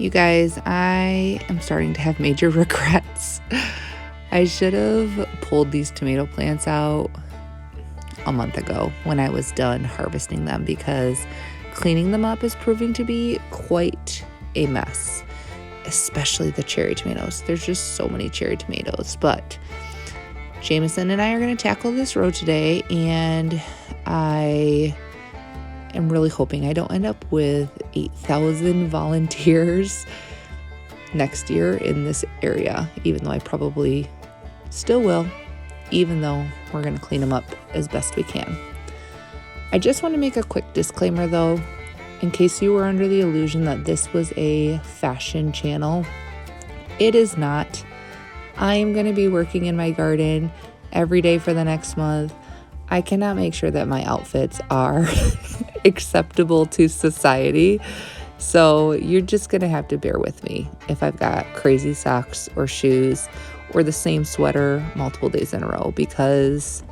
You guys, I am starting to have major regrets. I should have pulled these tomato plants out a month ago when I was done harvesting them, because cleaning them up is proving to be quite a mess, especially the cherry tomatoes. There's just so many cherry tomatoes, but Jameson and I are going to tackle this row today, and I am really hoping I don't end up with 8,000 volunteers next year in this area, even though I probably still will, even though we're going to clean them up as best we can. I just want to make a quick disclaimer though, in case you were under the illusion that this was a fashion channel. It is not. I am going to be working in my garden every day for the next month. I cannot make sure that my outfits are acceptable to society. So you're just going to have to bear with me if I've got crazy socks or shoes or the same sweater multiple days in a row, because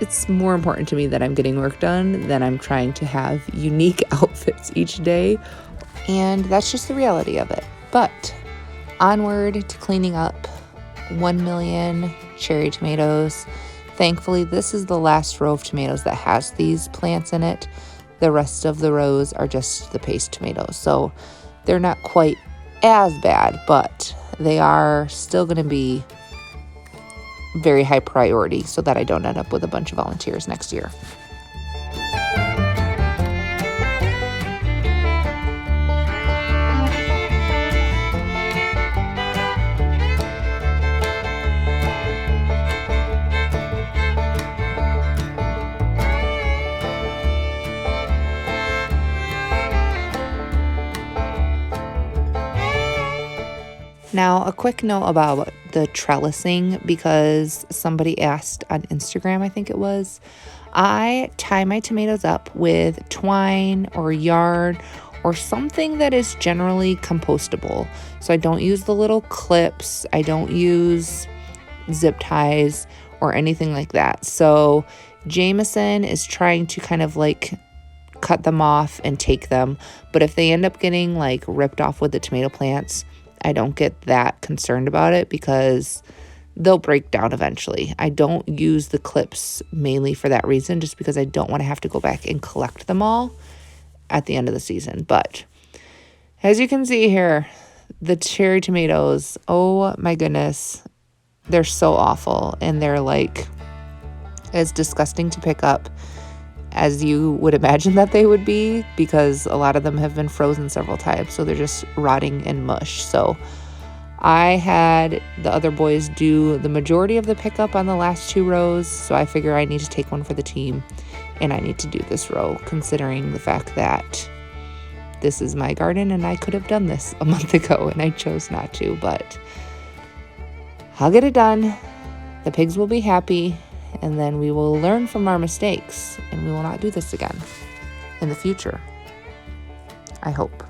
it's more important to me that I'm getting work done than I'm trying to have unique outfits each day. And that's just the reality of it. But onward to cleaning up 1 million cherry tomatoes. Thankfully, this is the last row of tomatoes that has these plants in it. The rest of the rows are just the paste tomatoes. So they're not quite as bad, but they are still going to be very high priority so that I don't end up with a bunch of volunteers next year. Now, a quick note about the trellising, because somebody asked on Instagram, I think it was. I tie my tomatoes up with twine or yarn or something that is generally compostable. So I don't use the little clips. I don't use zip ties or anything like that. So Jameson is trying to kind of like cut them off and take them. But if they end up getting like ripped off with the tomato plants, I don't get that concerned about it because they'll break down eventually. I don't use the clips mainly for that reason, just because I don't want to have to go back and collect them all at the end of the season. But as you can see here, the cherry tomatoes, oh my goodness, they're so awful. And they're like as disgusting to pick up as you would imagine that they would be, because a lot of them have been frozen several times, so they're just rotting in mush. So I had the other boys do the majority of the pickup on the last 2 rows, so I figure I need to take one for the team, and I need to do this row, considering the fact that this is my garden and I could have done this a month ago and I chose not to, but I'll get it done. The pigs will be happy. And then we will learn from our mistakes, and we will not do this again in the future. I hope.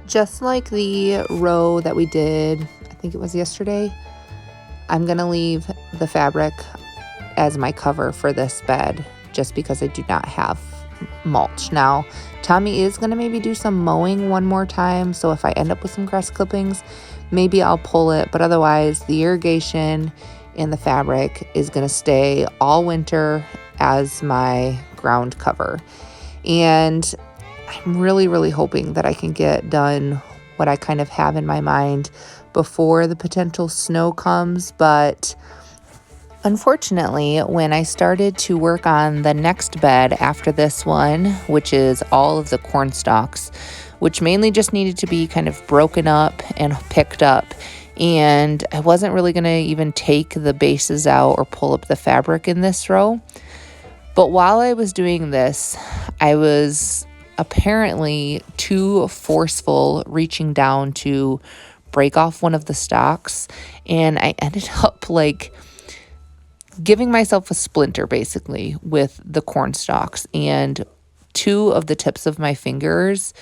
Just like the row that we did, I think it was yesterday, I'm going to leave the fabric as my cover for this bed just because I do not have mulch. Now, Tommy is going to maybe do some mowing one more time, so if I end up with some grass clippings, maybe I'll pull it, but otherwise the irrigation and the fabric is going to stay all winter as my ground cover. And I'm really, really hoping that I can get done what I kind of have in my mind before the potential snow comes. But unfortunately, when I started to work on the next bed after this one, which is all of the corn stalks, which mainly just needed to be kind of broken up and picked up, and I wasn't really going to even take the bases out or pull up the fabric in this row. But while I was doing this, I was apparently too forceful reaching down to break off one of the stalks, and I ended up like giving myself a splinter basically with the corn stalks, and 2 of the tips of my fingers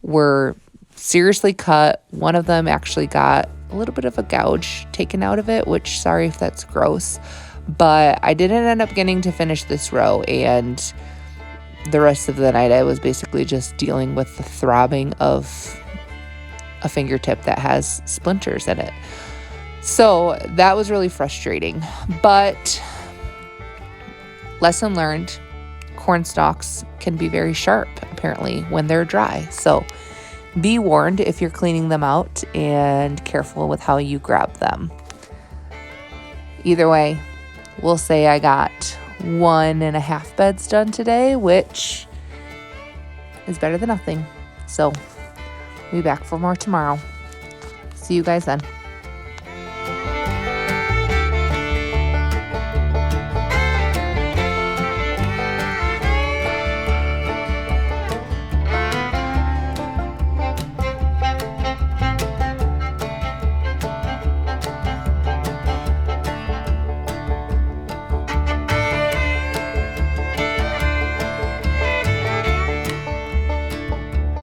were seriously cut. One of them actually got a little bit of a gouge taken out of it, which, sorry if that's gross, but I didn't end up getting to finish this row, and the rest of the night I was basically just dealing with the throbbing of a fingertip that has splinters in it. So that was really frustrating, but lesson learned, corn stalks can be very sharp apparently when they're dry. So be warned if you're cleaning them out, and careful with how you grab them. Either way, we'll say I got 1.5 beds done today, which is better than nothing. So we'll be back for more tomorrow. See you guys then.